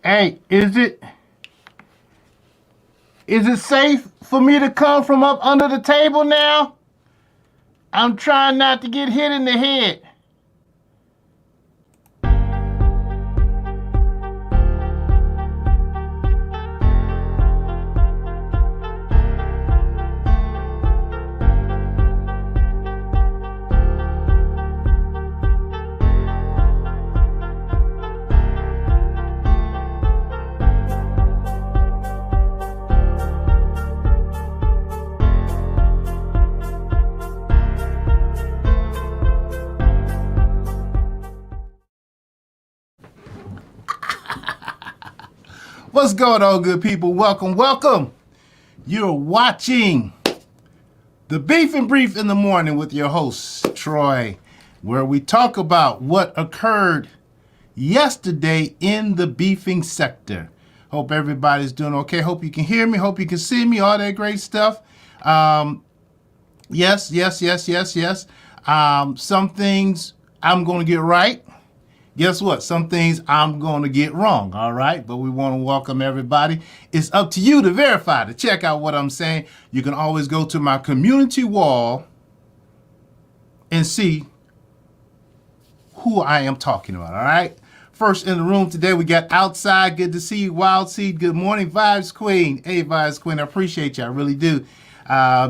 Hey, is it safe for me to come from up under the table now? I'm trying not to get hit in the head. What's going on, good people? Welcome. You're watching the Beef and Brief in the Morning with your host, Troy, where we talk about what occurred yesterday in the beefing sector. Hope everybody's doing okay. Hope you can hear me. Hope you can see me. All that great stuff. Yes. Some things I'm going to get right. Guess what? Some things I'm going to get wrong, all right? But we want to welcome everybody. It's up to you to verify, to check out what I'm saying. You can always go to my community wall and see who I am talking about, all right? First in the room today, we got Outside. Good to see you, Wild Seed. Good morning, Vibes Queen. Hey, Vibes Queen, I appreciate you. I really do.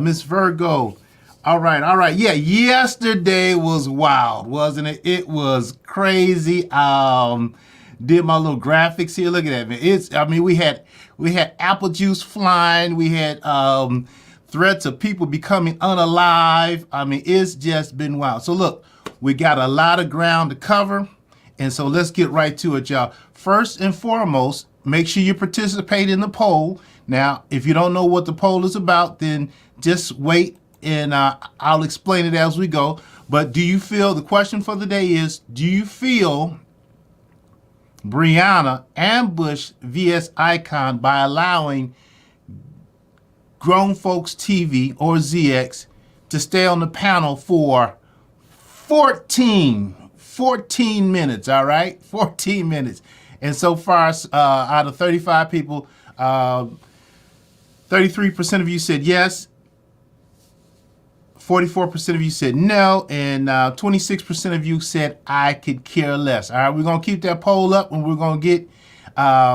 Miss Virgo. All right. Yeah, yesterday was wild, wasn't it? It was crazy. Did my little graphics here. Look at that, man. We had apple juice flying. We had threats of people becoming unalive. It's just been wild. So look, we got a lot of ground to cover, and so let's get right to it, y'all. First and foremost, make sure you participate in the poll. Now, if you don't know what the poll is about, then just wait. And I'll explain it as we go. But the question for the day is, do you feel Brianna ambushed VS Icon by allowing Grown Folks TV or ZX to stay on the panel for 14 minutes, all right? 14 minutes. And so far, out of 35 people, 33% of you said yes. 44% of you said no, and 26% of you said I could care less. All right, we're going to keep that poll up, and we're going to get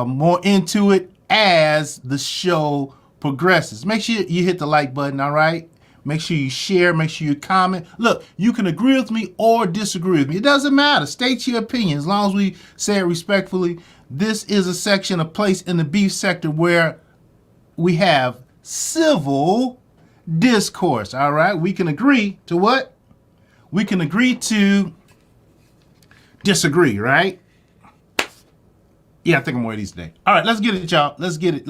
more into it as the show progresses. Make sure you hit the like button, all right? Make sure you share. Make sure you comment. Look, you can agree with me or disagree with me. It doesn't matter. State your opinion. As long as we say it respectfully, this is a place in the beef sector where we have civil discourse, all right? We can agree to what? We can agree to disagree, right? Yeah, I think I'm one of these today. All right, let's get it, y'all. Let's get it.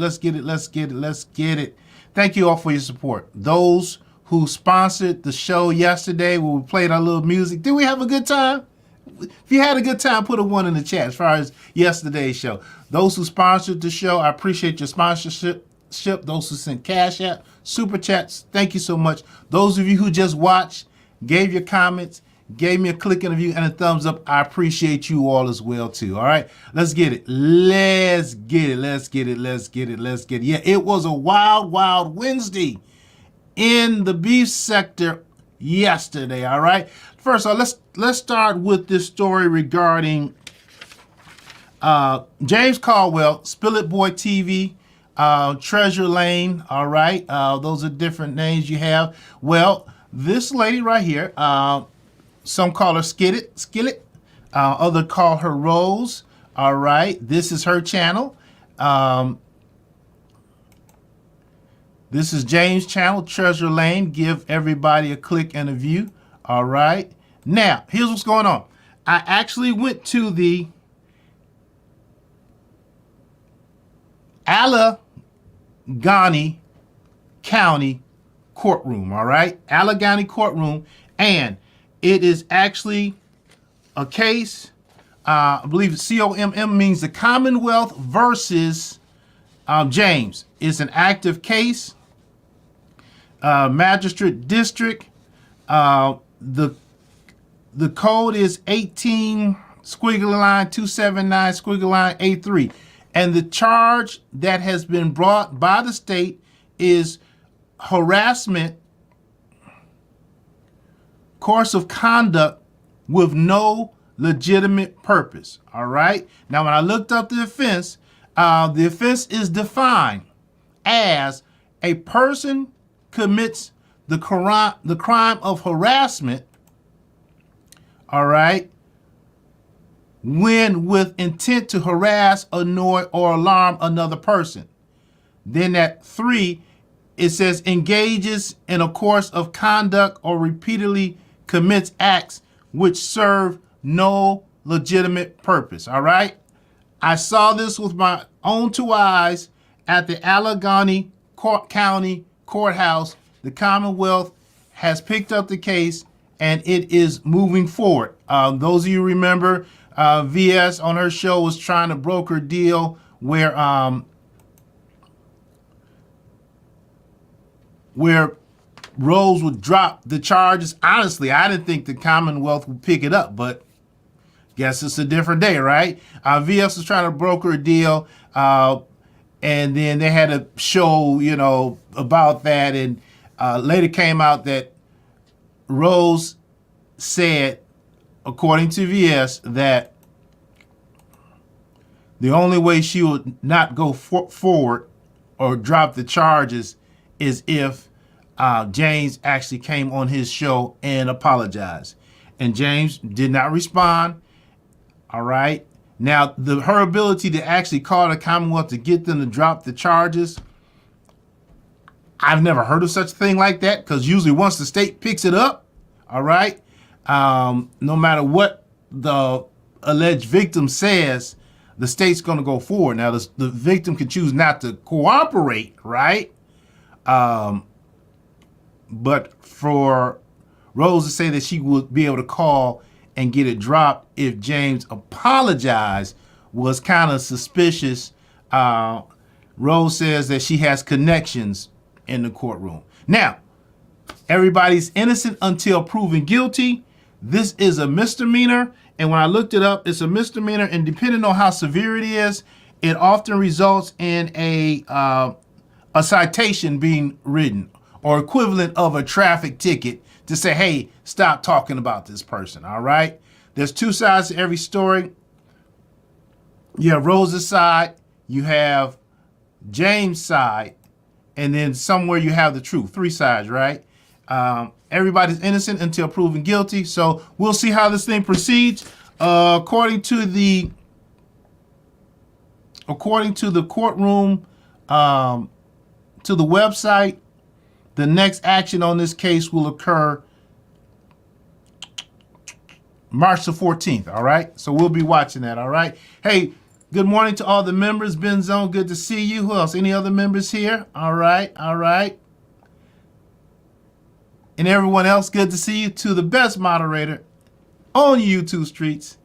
Thank you all for your support. Those who sponsored the show yesterday, where we played our little music, did we have a good time? If you had a good time, put a 1 in the chat as far as yesterday's show. Those who sponsored the show, I appreciate your sponsorship. Those who sent cash out, super chats, thank you so much. Those of you who just watched, gave your comments, gave me a click in the view and a thumbs up, I appreciate you all as well too. All right, let's get it. Yeah, it was a wild Wednesday in the beef sector yesterday. All right, first of all, let's start with this story regarding James Caldwell, Spill It Boy TV, Treasure Lane, all right? Those are different names you have. Well, this lady right here, some call her Skillet, other call her Rose, all right? This is her channel. This is James' channel, Treasure Lane. Give everybody a click and a view, all right? Now, here's what's going on. I actually went to the Allegheny County courtroom, all right? Allegheny courtroom, and it is actually a case, I believe COMM means the Commonwealth versus James. It's an active case, magistrate district. The code is 18 squiggly line 279 squiggly line A3. And the charge that has been brought by the state is harassment, course of conduct with no legitimate purpose. All right. Now, when I looked up the offense is defined as a person commits the crime of harassment, all right, when with intent to harass, annoy, or alarm another person. Then at 3, it says engages in a course of conduct or repeatedly commits acts which serve no legitimate purpose. All right. I saw this with my own 2 eyes at the Allegheny County Courthouse. The Commonwealth has picked up the case and it is moving forward. Those of you remember, VS on her show was trying to broker a deal where Rose would drop the charges. Honestly, I didn't think the Commonwealth would pick it up, but guess it's a different day, right? VS was trying to broker a deal, and then they had a show, about that, and later came out that Rose said, according to VS, that the only way she would not go forward or drop the charges is if James actually came on his show and apologized. And James did not respond. All right. Now, her ability to actually call the Commonwealth to get them to drop the charges, I've never heard of such a thing like that, because usually once the state picks it up, all right, no matter what the alleged victim says, the state's going to go forward. Now, the victim can choose not to cooperate, right? But for Rose to say that she would be able to call and get it dropped if James apologized was kind of suspicious. Rose says that she has connections in the courtroom. Now, everybody's innocent until proven guilty. This is a misdemeanor. And when I looked it up, it's a misdemeanor. And depending on how severe it is, it often results in a citation being written, or equivalent of a traffic ticket, to say, hey, stop talking about this person. All right. There's 2 sides to every story. You have Rose's side, you have James' side, and then somewhere you have the truth. 3 sides, right? Everybody's innocent until proven guilty. So we'll see how this thing proceeds. According to the courtroom, to the website, the next action on this case will occur March the 14th, all right? So we'll be watching that, all right? Hey, good morning to all the members. Ben Zone, good to see you. Who else? Any other members here? All right, all right. And everyone else, good to see you. To the best moderator on YouTube streets,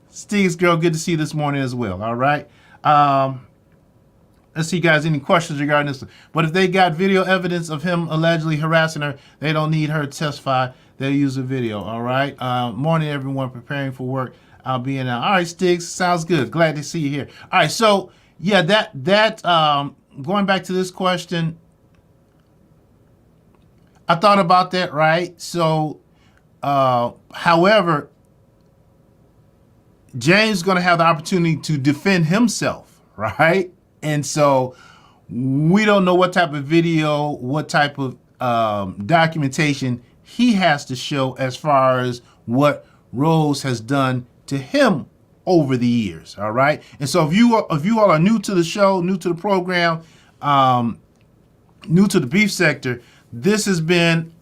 Steve's girl, good to see you this morning as well, all right? Let's see, guys, any questions regarding this? But if they got video evidence of him allegedly harassing her, they don't need her to testify. They'll use a video, all right? Morning, everyone, preparing for work. I'll be in now. All right, Stiggs, sounds good. Glad to see you here. All right, so, yeah, that going back to this question, I thought about that, right? So, however, James is going to have the opportunity to defend himself, right? And so we don't know what type of video, what type of documentation he has to show as far as what Rose has done to him over the years. All right. And so if you all are new to the show, new to the program, new to the beef sector, this has been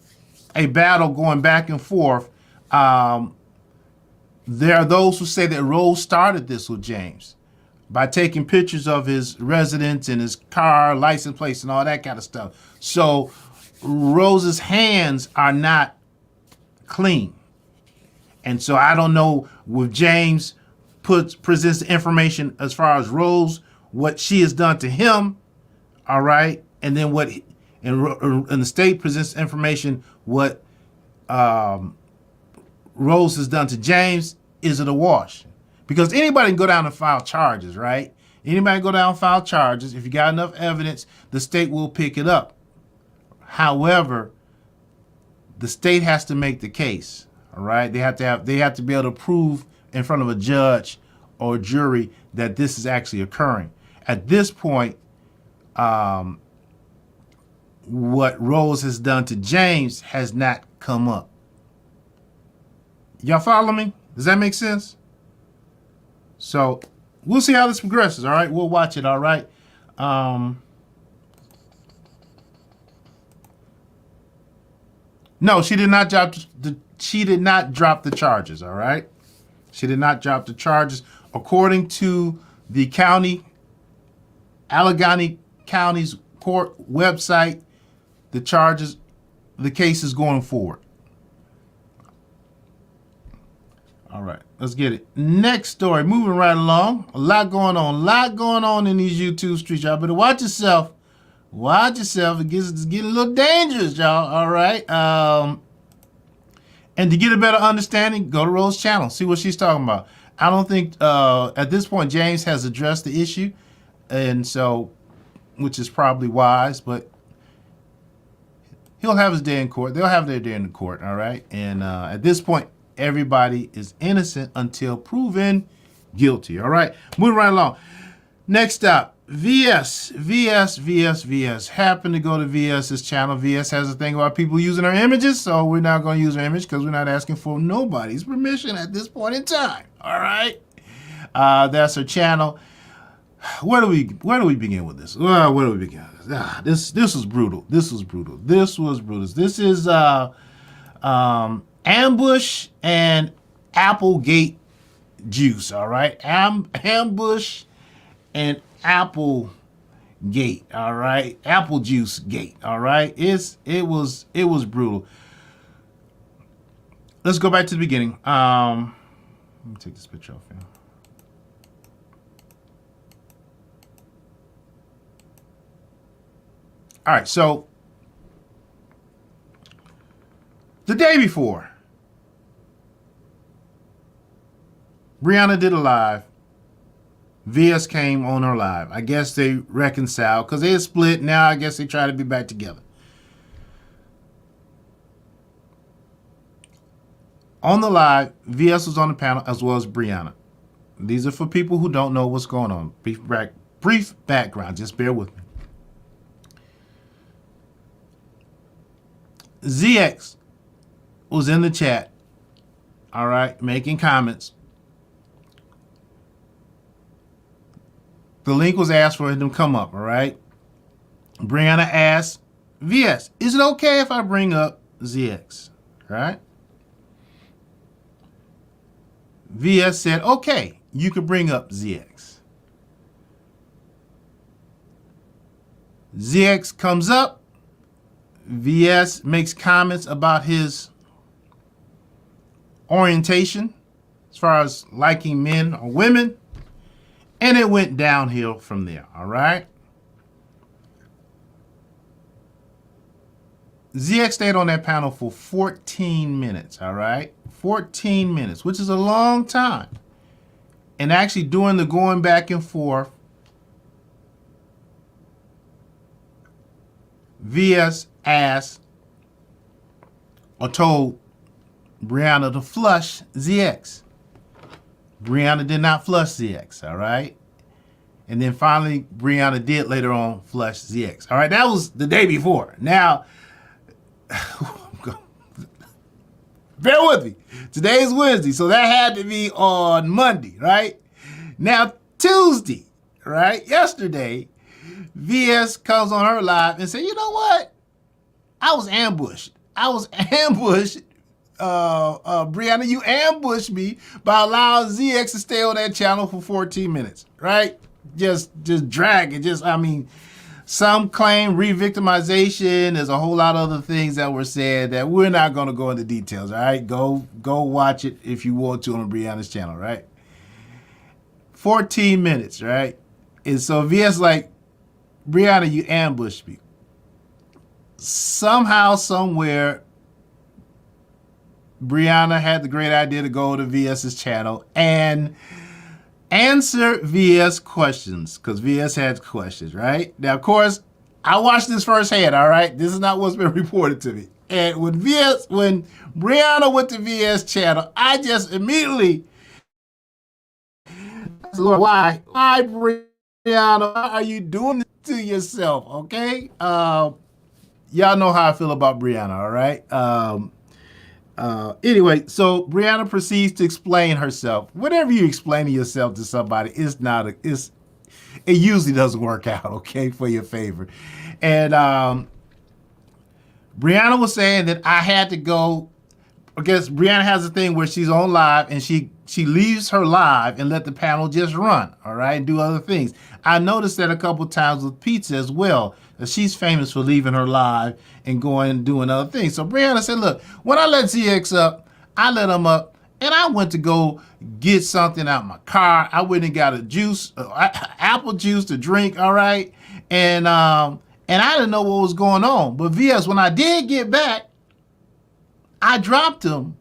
a battle going back and forth. There are those who say that Rose started this with James by taking pictures of his residence and his car, license plates, and all that kind of stuff. So Rose's hands are not clean. And so I don't know if James presents the information as far as Rose, what she has done to him, all right, and then and the state presents information what Rose has done to James. Is it a wash? Because anybody can go down and file charges, right? Anybody go down and file charges, if you got enough evidence, the state will pick it up. However, the state has to make the case. All right, they have to be able to prove in front of a judge or jury that this is actually occurring. At this point, what Rose has done to James has not come up. Y'all follow me? Does that make sense? So we'll see how this progresses. All right, we'll watch it. All right. No, she did not drop the charges. All right, she did not drop the charges. According to the Allegheny County's court website, the case is going forward. All right, let's get it. Next story, moving right along. A lot going on in these YouTube streets. Y'all better watch yourself. It's getting a little dangerous, y'all. All right. And to get a better understanding, go to Rose's channel. See what she's talking about. I don't think at this point James has addressed the issue, and so, which is probably wise, but he'll have his day in court. They'll have their day in the court. All right. And at this point, everybody is innocent until proven guilty. All right. Moving right along. Next up. VS. Happen to go to VS's channel. VS has a thing about people using our images, so we're not going to use our image because we're not asking for nobody's permission at this point in time. All right, that's her channel. Where do we begin with this? Well, where do we begin? This was brutal. This is ambush and Applegate juice. All right, ambush and Apple Gate, all right, Apple Juice Gate, all right. It was brutal. Let's go back to the beginning. Let me take this picture off here. All right, so the day before, Brianna did a live. VS came on her live. I guess they reconciled because they had split. Now I guess they try to be back together. On the live, VS was on the panel as well as Brianna. These are for people who don't know what's going on. Brief background. Just bear with me. ZX was in the chat, all right, making comments. The link was asked for him to come up, all right? Brianna asked VS, is it okay if I bring up ZX, right? VS said, okay, you can bring up ZX. ZX comes up. VS makes comments about his orientation as far as liking men or women. And it went downhill from there, all right? ZX stayed on that panel for 14 minutes, all right? 14 minutes, which is a long time. And actually doing the going back and forth, VS asked or told Brianna to flush ZX. Brianna did not flush ZX, all right? And then finally, Brianna did later on flush ZX. All right, that was the day before. Now, bear with me. Today is Wednesday, so that had to be on Monday, right? Now, Tuesday, right? Yesterday, VS comes on her live and said, you know what? I was ambushed. Brianna, you ambushed me by allowing ZX to stay on that channel for 14 minutes, right? Just drag it. Some claim re-victimization. There's a whole lot of other things that were said that we're not going to go into details, all right? Go watch it if you want to on Brianna's channel, right? 14 minutes, right? And so VS like, Brianna, you ambushed me. Somehow, somewhere, Brianna had the great idea to go to VS's channel and Answer VS questions, because VS had questions, right? Now, of course, I watched this firsthand, all right? This is not what's been reported to me. And when Brianna went to VS channel, I just immediately said, Lord, why? Why, Brianna? Why are you doing this to yourself, okay? Y'all know how I feel about Brianna, all right? Anyway, so Brianna proceeds to explain herself. Whenever you explain yourself to somebody, it usually doesn't work out, okay, for your favor. And Brianna was saying that I had to go. I guess Brianna has a thing where she's on live and she leaves her live and let the panel just run, all right, and do other things. I noticed that a couple times with Pizza as well. That she's famous for leaving her live and going and doing other things. So Brianna said, look, when I let ZX up, I let him up and I went to go get something out of my car. I went and got a juice, apple juice to drink, all right? And I didn't know what was going on. But VS, when I did get back, I dropped him.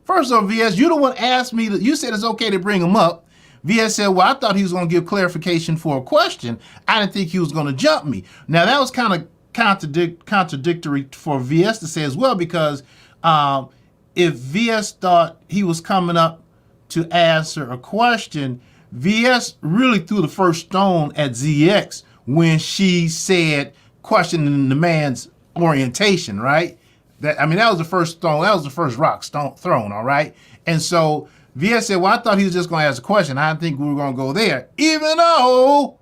First off, VS, you the one asked me, you said it's okay to bring him up. VS said, well, I thought he was going to give clarification for a question. I didn't think he was going to jump me. Now, that was kind of contradictory for VS to say as well, because if VS thought he was coming up to answer a question, VS really threw the first stone at ZX when she said questioning the man's orientation, right? That was the first stone. That was the first rock thrown, all right? And so VS said, well, I thought he was just going to ask a question. I didn't think we were going to go there, even though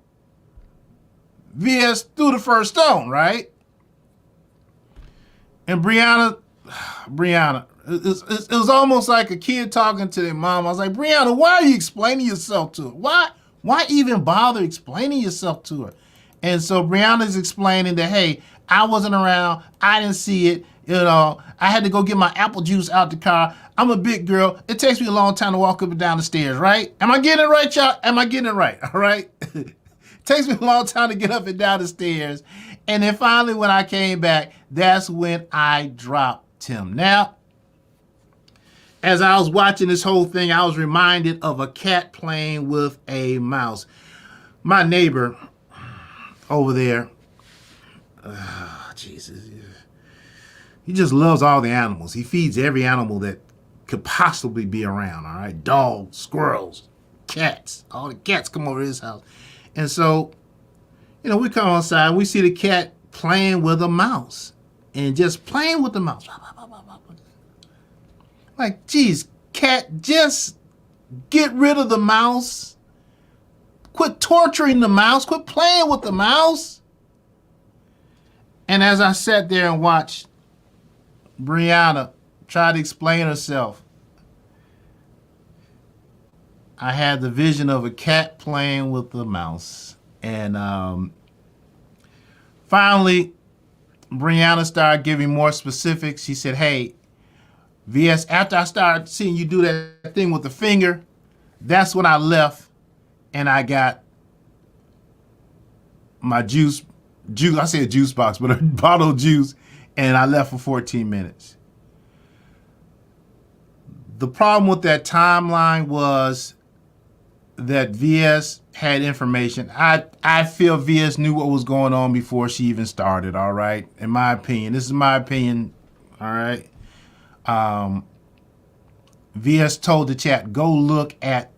VS threw the first stone, right? And Brianna, it was almost like a kid talking to their mom. I was like, Brianna, why are you explaining yourself to her? Why even bother explaining yourself to her? And so Brianna's explaining that, hey, I wasn't around. I didn't see it. I had to go get my apple juice out the car. I'm a big girl. It takes me a long time to walk up and down the stairs, right? Am I getting it right, y'all? Am I getting it right? All right? It takes me a long time to get up and down the stairs. And then finally, when I came back, that's when I dropped him. Now, as I was watching this whole thing, I was reminded of a cat playing with a mouse. My neighbor over there, Jesus, he just loves all the animals. He feeds every animal that could possibly be around, all right? Dogs, squirrels, cats. All the cats come over to his house. And so, we come outside, we see the cat playing with a mouse and just playing with the mouse. Like, geez, cat, just get rid of the mouse. Quit torturing the mouse. Quit playing with the mouse. And as I sat there and watched Brianna try to explain herself, I had the vision of a cat playing with the mouse. And finally, Brianna started giving more specifics. She said, hey, VS, after I started seeing you do that thing with the finger, that's when I left and I got my juice, I said juice box, but a bottle of juice, and I left for 14 minutes. The problem with that timeline was that VS had information. I feel VS knew what was going on before she even started, all right? In my opinion. This is my opinion, all right? VS told the chat, go look at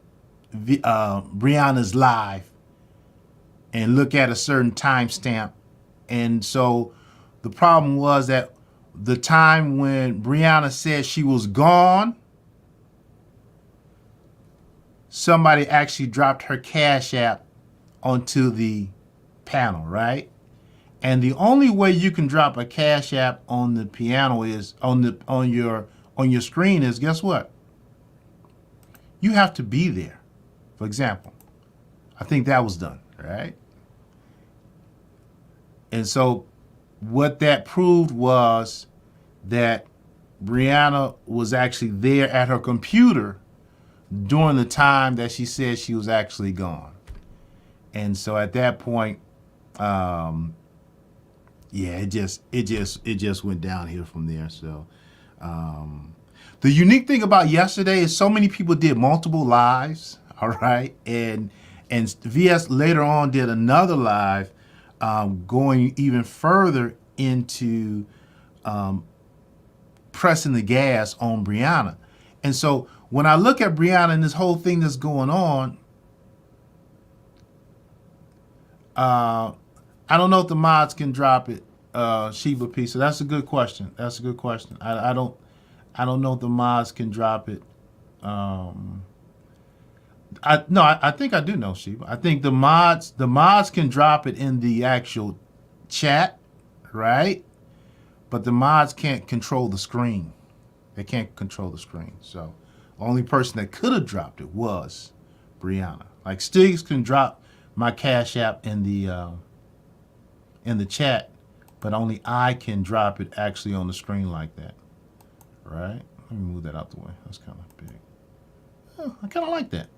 Brianna's live and look at a certain timestamp. And so the problem was that the time when Brianna said she was gone, somebody actually dropped her Cash App onto the panel, right? And the only way you can drop a Cash App on the piano is on your screen is, guess what? You have to be there. For example, I think that was done, right? And so what that proved was that Brianna was actually there at her computer during the time that she said she was actually gone. And so at that point, it just went downhill from there. So the unique thing about yesterday is so many people did multiple lives. All right, and VS later on did another live, going even further into pressing the gas on Brianna. And so when I look at Brianna and this whole thing that's going on, I don't know if the mods can drop it, Sheba P. So that's a good question. That's a good question. I don't know if the mods can drop it. I think I do know, Sheba. I think the mods can drop it in the actual chat, right? But the mods can't control the screen. They can't control the screen. So the only person that could have dropped it was Brianna. Like Stiggs can drop my Cash App in the chat, but only I can drop it actually on the screen like that. Right? Let me move that out the way. That's kind of big. Oh, I kind of like that.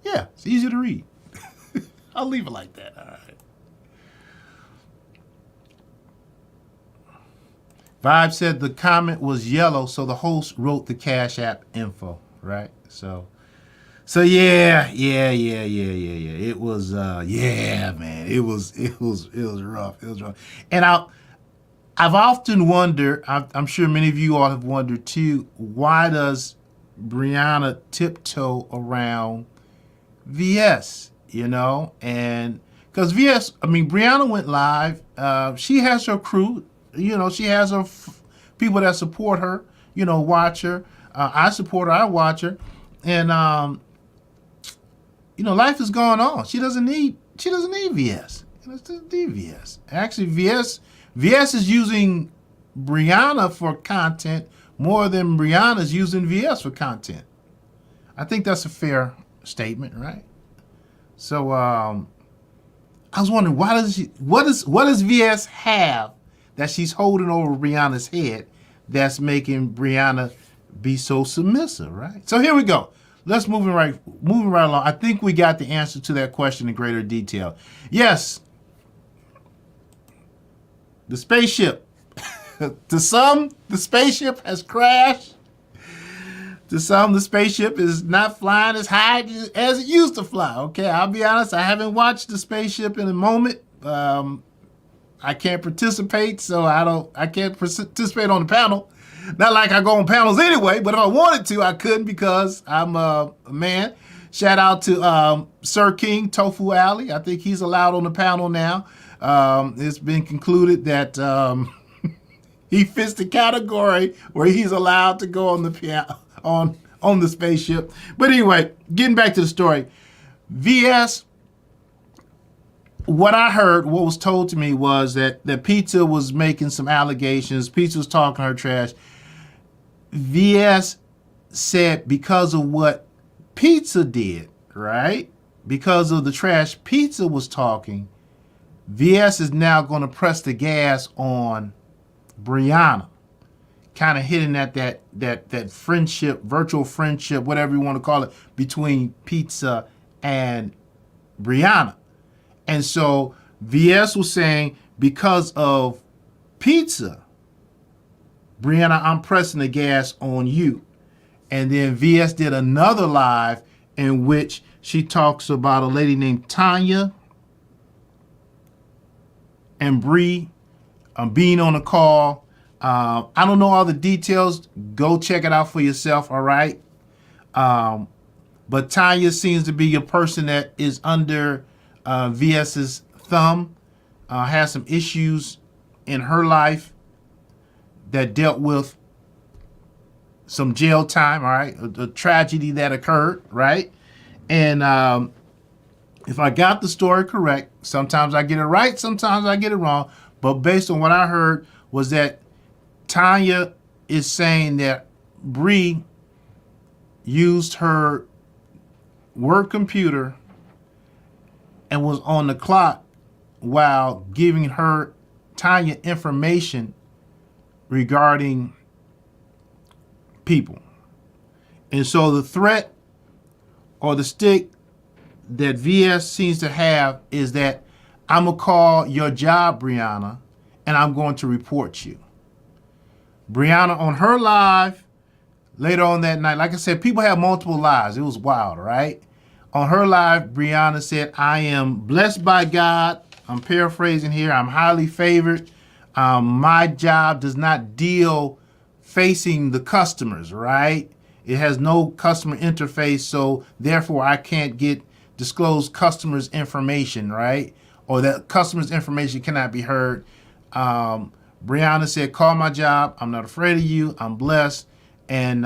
Yeah, it's easy to read. I'll leave it like that. All right. Vibe said the comment was yellow, so the host wrote the Cash App info, right? So yeah. It was man. It was rough. It was rough. And I've often wondered, I'm sure many of you all have wondered too, why does Brianna tiptoe around VS, and because Brianna went live. She has her crew, she has her people that support her, watch her. I support her, I watch her, and life is going on. She doesn't need VS. She doesn't need VS. Actually, VS is using Brianna for content more than Brianna's using VS for content. I think that's a fair statement, right? So I was wondering, what does VS have that she's holding over Brianna's head that's making Brianna be so submissive, right? So here we go. Let's moving right along. I think we got the answer to that question in greater detail. Yes, the spaceship. To some, the spaceship has crashed. To some, the spaceship is not flying as high as it used to fly. Okay, I'll be honest. I haven't watched the spaceship in a moment. I can't participate, so I can't participate on the panel. Not like I go on panels anyway, but if I wanted to, I couldn't because I'm a man. Shout out to Sir King Tofu Alley. I think he's allowed on the panel now. It's been concluded that he fits the category where he's allowed to go on the piano, on the spaceship. But anyway, getting back to the story, VS. What I heard, what was told to me was that Pizza was making some allegations. Pizza was talking her trash. VS said because of what Pizza did, right? Because of the trash Pizza was talking, VS is now going to press the gas on Brianna, kind of hitting at that friendship, virtual friendship, whatever you want to call it, between Pizza and Brianna. And so VS was saying, because of Pizza, Brianna, I'm pressing the gas on you. And then VS did another live in which she talks about a lady named Tanya and Bree being on a call. I don't know all the details. Go check it out for yourself, all right? But Tanya seems to be a person that is under VS's thumb, has some issues in her life that dealt with some jail time, all right? A tragedy that occurred, right? And if I got the story correct, sometimes I get it right, sometimes I get it wrong, but based on what I heard was that Tanya is saying that Bree used her work computer and was on the clock while giving her Tanya information regarding people. And so the threat or the stick that VS seems to have is that I'm going to call your job, Brianna, and I'm going to report you. Brianna on her live later on that night, like I said, people have multiple lives. It was wild, right? On her live, Brianna said, I am blessed by God. I'm paraphrasing here. I'm highly favored. My job does not deal facing the customers, right? It has no customer interface, so therefore I can't disclose customers' information, right? Or that customers' information cannot be heard. Brianna said, call my job. I'm not afraid of you. I'm blessed. And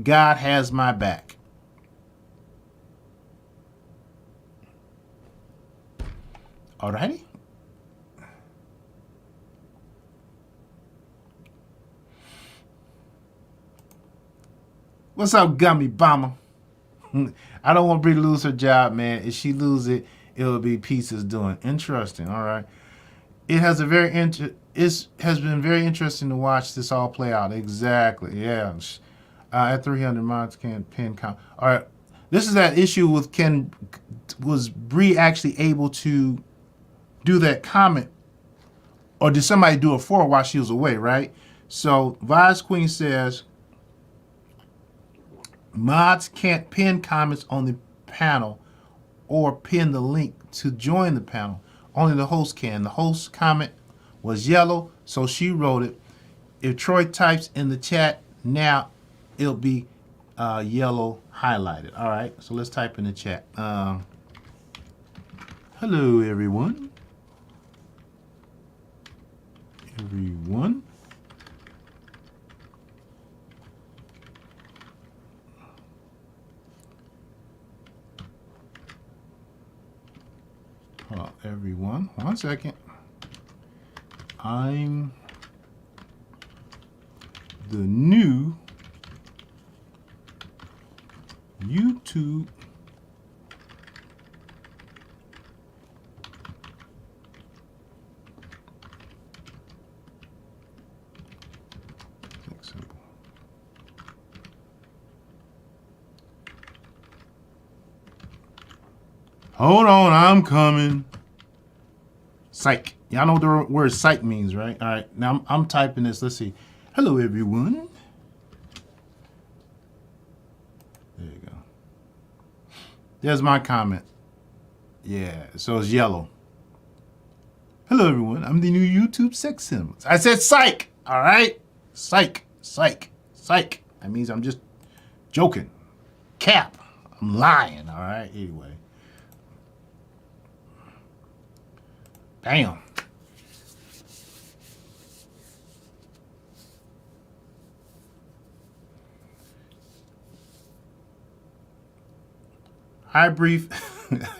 God has my back. Alrighty. What's up, Gummy Bomber? I don't want Brie to lose her job, man. If she lose it, it will be Pizza's doing. Interesting. All right. It has has been very interesting to watch this all play out. Exactly. Yeah. At 300 mods can't pin count. All right. This is that issue with was Brie actually able to do that comment, or did somebody do it for her while she was away, right? So Vise Queen says mods can't pin comments on the panel or pin the link to join the panel. Only the host can. The host comment was yellow, so she wrote it. If Troy types in the chat now, it'll be yellow highlighted. All right, so let's type in the chat. Hello, everyone. Hold on, everyone. 1 second. I'm the new YouTube Hold on, I'm coming. Psych. Y'all know what the word psych means, right? All right, now I'm typing this. Let's see. Hello, everyone. There you go. There's my comment. Yeah, so it's yellow. Hello, everyone. I'm the new YouTube sex symbols. I said psych. All right? Psych. Psych. Psych. That means I'm just joking. Cap. I'm lying. All right? Anyway. Damn. Hi, Brief.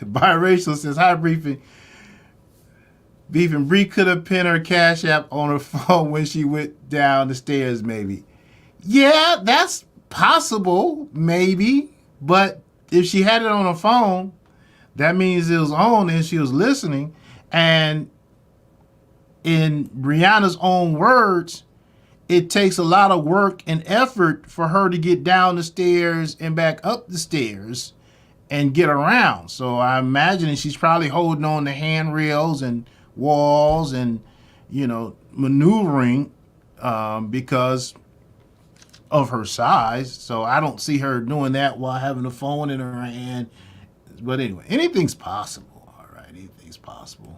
Biracial says, hi, Briefing. Beefing Bree could have pinned her Cash App on her phone when she went down the stairs, maybe. Yeah, that's possible, maybe. But if she had it on her phone, that means it was on and she was listening. And in Brianna's own words, it takes a lot of work and effort for her to get down the stairs and back up the stairs and get around. So I'm imagining she's probably holding on to handrails and walls and, maneuvering because of her size. So I don't see her doing that while having the phone in her hand. But anyway, anything's possible. All right, anything's possible.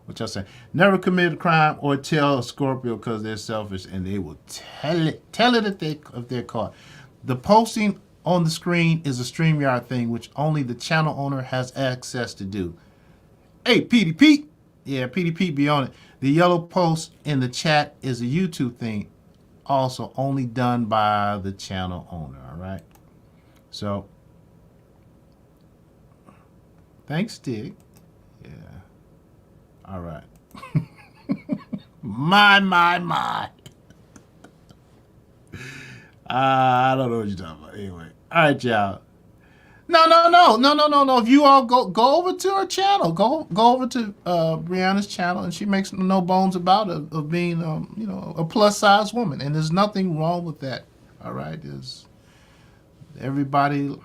What y'all saying? Never commit a crime or tell a Scorpio because they're selfish, and they will tell it if they're caught. The posting on the screen is a StreamYard thing, which only the channel owner has access to do. Hey, PDP. Yeah, PDP be on it. The yellow post in the chat is a YouTube thing, also only done by the channel owner, all right? So, thanks, Stig. Yeah. All right. My. I don't know what you're talking about. Anyway. All right, y'all. No. If you all go over to her channel, go over to Brianna's channel, and she makes no bones about it of being, a plus size woman, and there's nothing wrong with that. All right, there's everybody,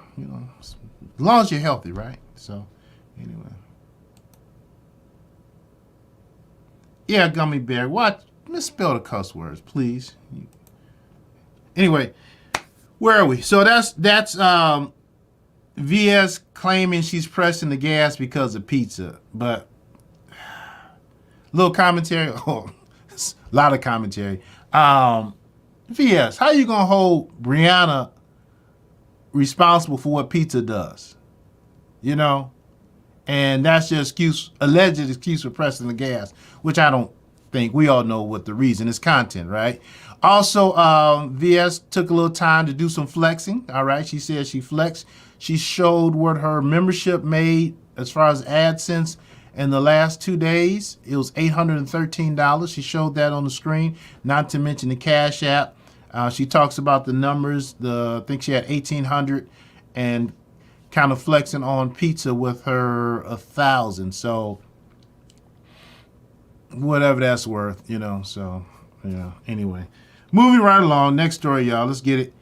as long as you're healthy, right? So, anyway. Yeah, Gummy Bear. What? Misspell the cuss words, please. Anyway, where are we? So that's VS claiming she's pressing the gas because of pizza, but little commentary, oh, a lot of commentary. VS, how you gonna hold Brianna responsible for what pizza does? You know, and that's your excuse, alleged excuse for pressing the gas, which I don't think. We all know what the reason is. Content, right? Also, VS took a little time to do some flexing. All right, she said she flexed. She showed what her membership made as far as AdSense in the last 2 days. It was $813. She showed that on the screen, not to mention the Cash App. She talks about the numbers. I think she had 1,800 and kind of flexing on pizza with her 1,000. So whatever that's worth, you know. So yeah. Anyway, moving right along. Next story, y'all. Let's get it.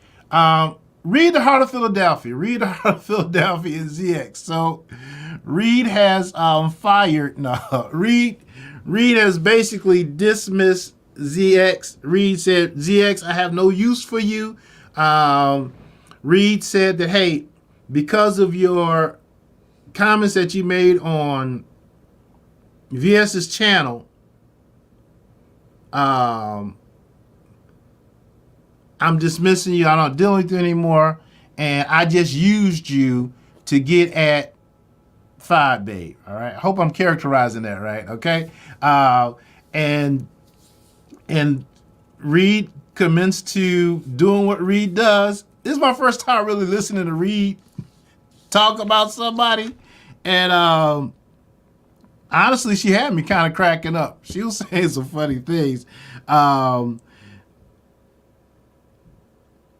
Read the Heart of Philadelphia. Read the Heart of Philadelphia and ZX. So Reed has fired. No, Reed has basically dismissed ZX. Reed said, ZX, I have no use for you. Reed said that, hey, because of your comments that you made on VS's channel, I'm dismissing you. I'm not dealing with you anymore. And I just used you to get at Five Babe. All right. I hope I'm characterizing that right. Okay. And Reed commenced to doing what Reed does. This is my first time really listening to Reed talk about somebody. And honestly, she had me kind of cracking up. She was saying some funny things.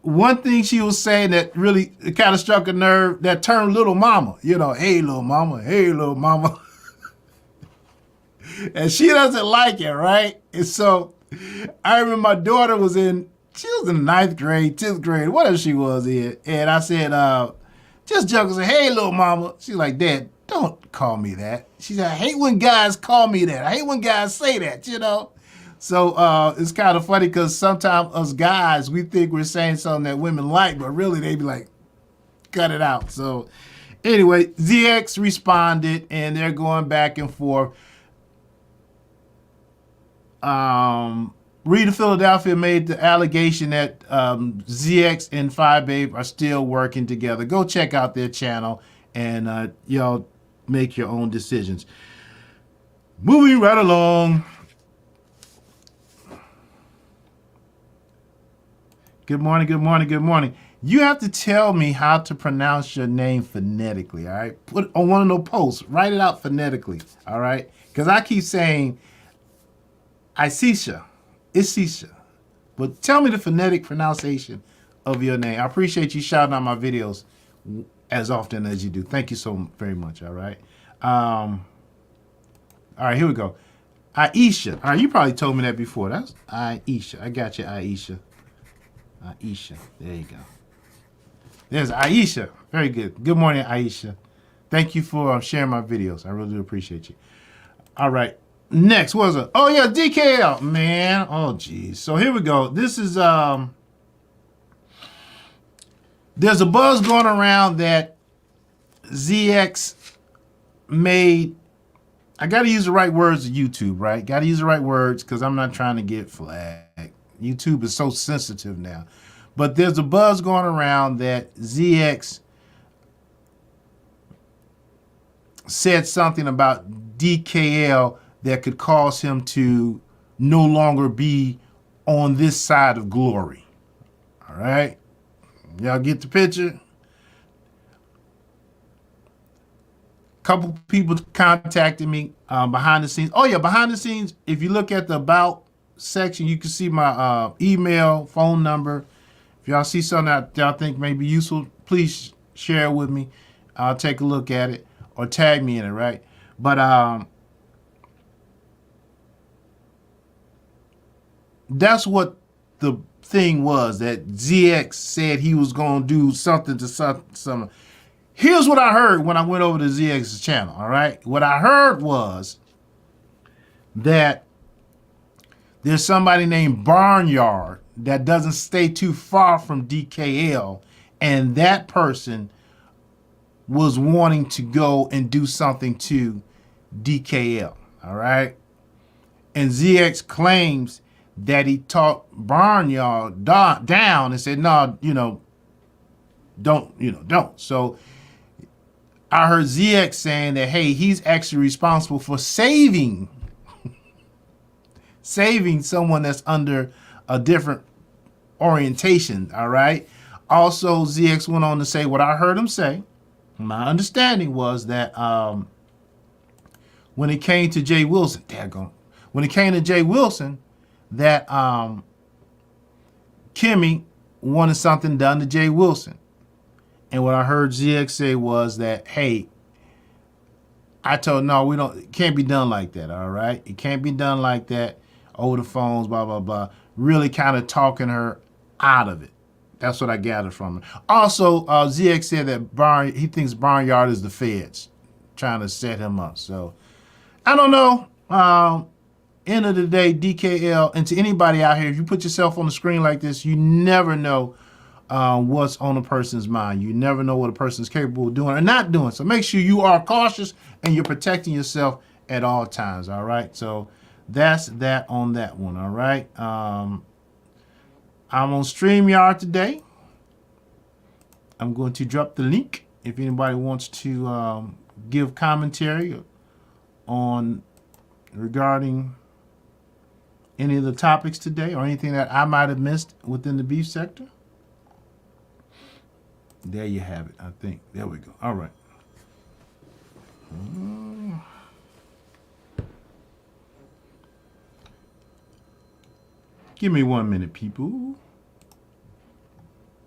One thing she was saying that really kind of struck a nerve, that term little mama. You know, hey, little mama, hey, little mama. And she doesn't like it, right? And so I remember my daughter was in the 9th grade, 10th grade, whatever she was in. And I said, just joking, say, hey, little mama. She's like, Dad, don't call me that. She said, I hate when guys call me that. I hate when guys say that, you know? So it's kind of funny because sometimes us guys, we think we're saying something that women like, but really they be like, cut it out. So anyway, ZX responded and they're going back and forth. Reed of Philadelphia made the allegation that ZX and Five Babe are still working together. Go check out their channel and y'all make your own decisions. Moving right along. Good morning, good morning, good morning. You have to tell me how to pronounce your name phonetically, all right? Put on one of those posts, write it out phonetically, all right? Because I keep saying Isisha, but tell me the phonetic pronunciation of your name. I appreciate you shouting out my videos as often as you do. Thank you so very much, all right? All right, here we go. Aisha. All right, you probably told me that before. That's Aisha. I got you, Aisha. Aisha. There you go. There's Aisha. Very good. Good morning, Aisha. Thank you for sharing my videos. I really do appreciate you. All right. Next, what was it? Oh, yeah, DKL. Man. Oh, geez. So here we go. This is, there's a buzz going around that ZX made, I got to use the right words of YouTube, right? Got to use the right words because I'm not trying to get flagged. YouTube is so sensitive now. But there's a buzz going around that ZX said something about DKL that could cause him to no longer be on this side of glory. All right? Y'all get the picture? Couple people contacted me behind the scenes. Oh, yeah, behind the scenes, if you look at the About section, you can see my email, phone number. If y'all see something that y'all think may be useful, please share it with me. I'll take a look at it or tag me in it, right? But that's what the thing was, that ZX said he was going to do something to some. Here's what I heard when I went over to ZX's channel, all right? What I heard was that there's somebody named Barnyard that doesn't stay too far from DKL, and that person was wanting to go and do something to DKL. All right. And ZX claims that he talked Barnyard down and said, no, don't. So I heard ZX saying that, hey, he's actually responsible for saving someone that's under a different orientation. All right. Also, ZX went on to say what I heard him say. My understanding was that when it came to Jay Wilson, when it came to Jay Wilson, that Kimmy wanted something done to Jay Wilson. And what I heard ZX say was that, hey, I told no, it can't be done like that, all right? It can't be done like that over the phones, blah, blah, blah. Really kind of talking her out of it. That's what I gathered from it. Also, ZX said that he thinks Barnyard is the feds trying to set him up. So, I don't know. End of the day, DKL, and to anybody out here, if you put yourself on the screen like this, you never know what's on a person's mind. You never know what a person's capable of doing or not doing. So make sure you are cautious and you're protecting yourself at all times, all right? So that's that on that one, all right? I'm on StreamYard today. I'm going to drop the link if anybody wants to give commentary on regarding any of the topics today or anything that I might have missed within the beef sector. There you have it, I think. There we go. All right. Give me 1 minute, people.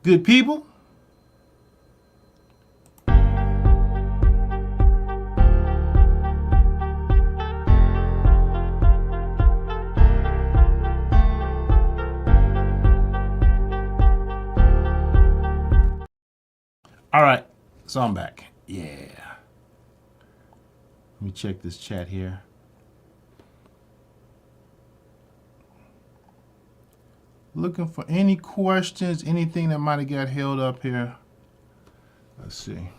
Good people. All right, so I'm back. Yeah. Let me check this chat here. Looking for any questions, anything that might have got held up here. Let's see.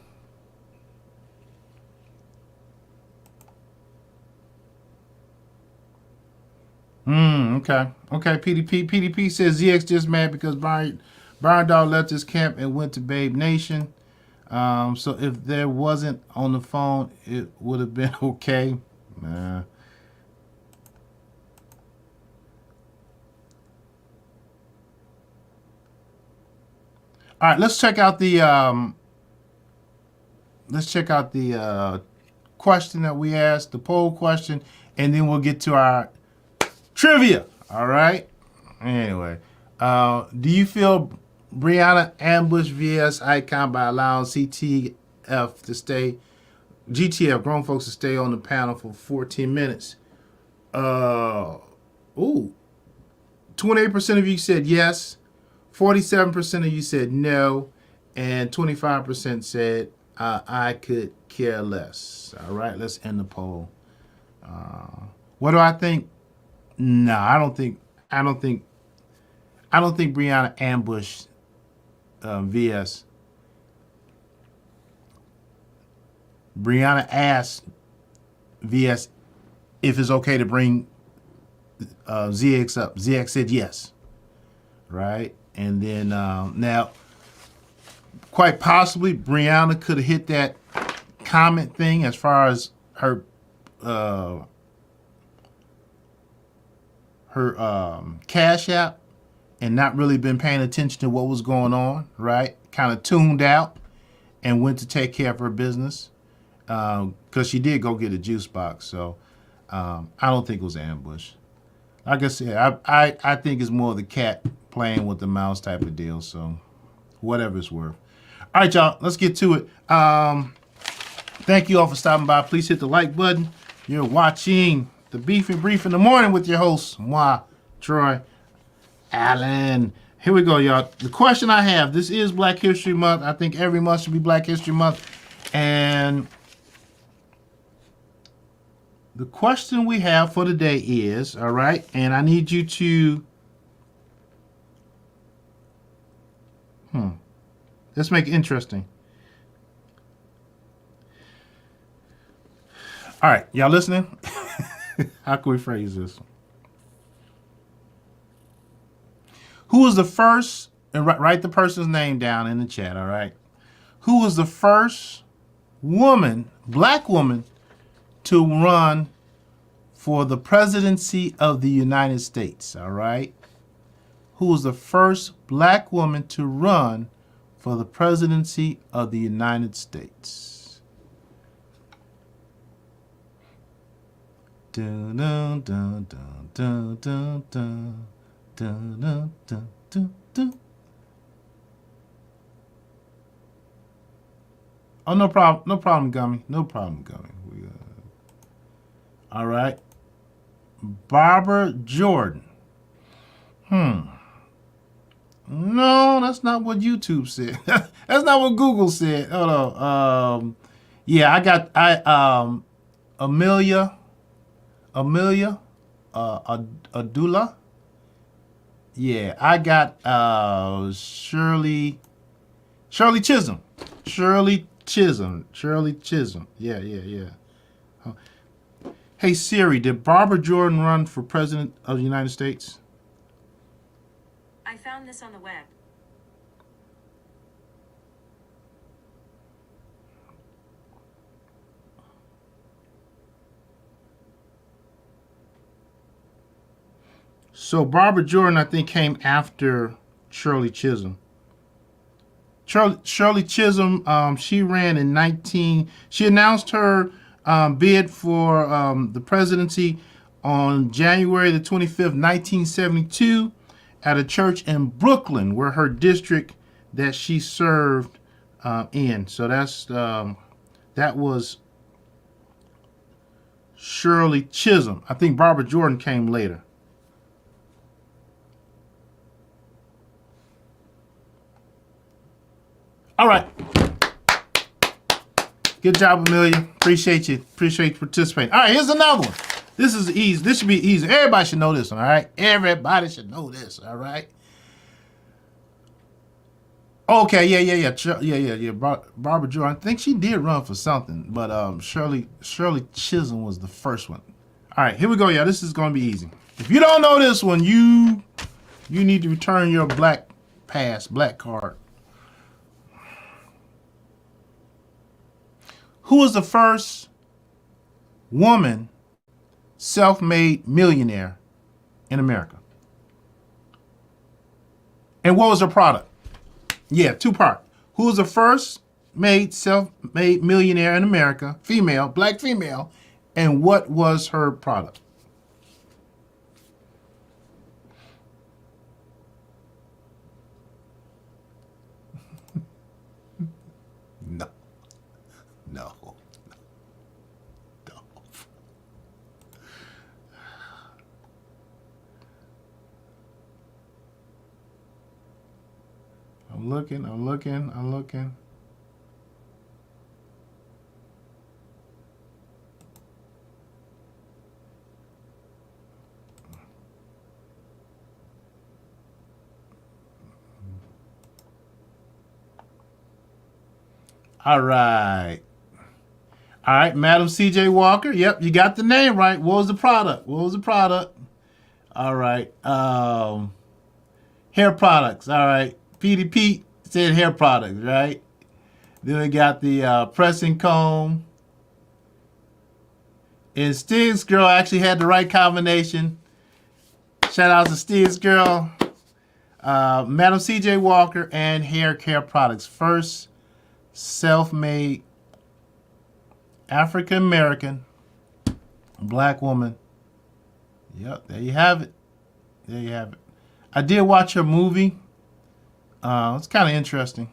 Okay. Okay, PDP. PDP says ZX just mad because Brian Dog left his camp and went to Babe Nation. So if there wasn't on the phone, it would have been okay. Nah. All right, let's check out the question that we asked, the poll question, and then we'll get to our trivia. All right. Anyway, do you feel Brianna ambushed VS Icon by allowing GTF grown folks to stay on the panel for 14 minutes? 28% of you said yes, 47% of you said no, and 25% said I could care less. All right, let's end the poll. What do I think? No, I don't think Brianna ambushed VS. Brianna asked VS if it's okay to bring ZX up. ZX said yes. Right? And then now, quite possibly, Brianna could have hit that comment thing as far as her Cash App and not really been paying attention to what was going on, right? Kind of tuned out and went to take care of her business because she did go get a juice box. So I don't think it was an ambush. Like I said, I think it's more the cat playing with the mouse type of deal. So whatever it's worth. All right, y'all, let's get to it. Thank you all for stopping by. Please hit the like button. You're watching the Beef and Brief in the Morning with your host, moi, Troy Allen. Here we go, y'all. The question I have, this is Black History Month. I think every month should be Black History Month. And the question we have for today is, all right, and I need you to Let's make it interesting. All right, y'all listening? How can we phrase this? Who was the first, and write the person's name down in the chat, all right? Who was the first woman, black woman, to run for the presidency of the United States, all right? Who was the first black woman to run for the presidency of the United States? Dun, dun, dun, dun, dun, dun, dun. Dun, dun, dun, dun, dun. Oh, no problem. No problem, Gummy. No problem, Gummy. All right. Barbara Jordan. No, that's not what YouTube said. That's not what Google said. Hold on. Yeah, Amelia Adula. Yeah, I got Shirley Chisholm. Shirley Chisholm. Yeah. Hey Siri, did Barbara Jordan run for president of the United States? I found this on the web. So Barbara Jordan, I think, came after Shirley Chisholm. Shirley Chisholm, she ran in she announced her bid for the presidency on January the 25th, 1972 at a church in Brooklyn, where her district that she served in. So that was Shirley Chisholm. I think Barbara Jordan came later. All right. Good job, Amelia. Appreciate you. Appreciate you participating. All right, here's another one. This is easy. This should be easy. Everybody should know this one, all right? Everybody should know this, all right? Okay, yeah. Barbara Jordan, I think she did run for something, but Shirley Chisholm was the first one. All right, here we go, y'all. This is going to be easy. If you don't know this one, you need to return your black card. Who was the first woman self-made millionaire in America? And what was her product? Yeah, two-part. Who was the first self-made millionaire in America, female, black female, and what was her product? No. I'm looking. All right, Madam C.J. Walker. Yep, you got the name right. What was the product? All right, hair products. All right, Petey Pete said hair products, right? Then we got the pressing comb. And Stig's Girl actually had the right combination. Shout out to Stig's Girl. Madam C.J. Walker and hair care products. First self-made African American black woman. Yep, there you have it. I did watch her movie. It's kind of interesting.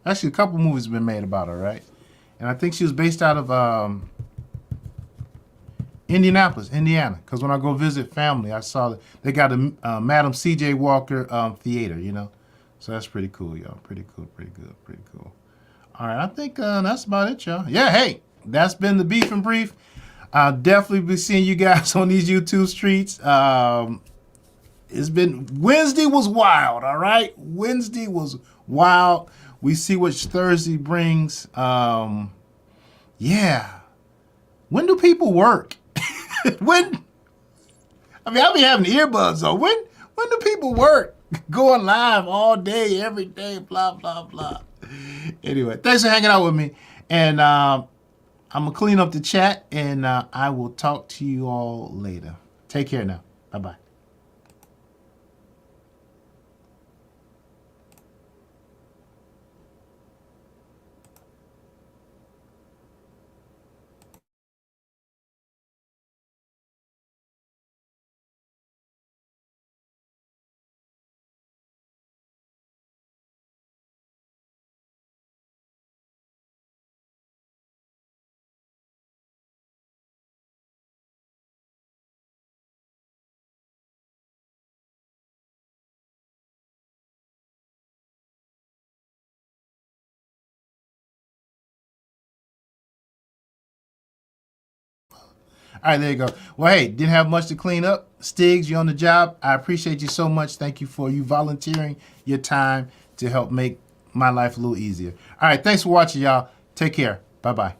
Actually, a couple movies have been made about her, right? And I think she was based out of Indianapolis, Indiana. Because when I go visit family, I saw that they got a Madam C.J. Walker theater, you know. So that's pretty cool, y'all. Pretty cool. All right, I think that's about it, y'all. Yeah, hey, that's been the Beef and Brief. I'll definitely be seeing you guys on these YouTube streets. Wednesday was wild, all right? Wednesday was wild. We see what Thursday brings. Yeah. When do people work? When? I mean, I'll be having earbuds though. When do people work? Going live all day, every day, blah, blah, blah. Anyway, thanks for hanging out with me. And I'm going to clean up the chat, and I will talk to you all later. Take care now. Bye-bye. All right, there you go. Well, hey, didn't have much to clean up. Stiggs, you're on the job. I appreciate you so much. Thank you for you volunteering your time to help make my life a little easier. All right, thanks for watching, y'all. Take care. Bye-bye.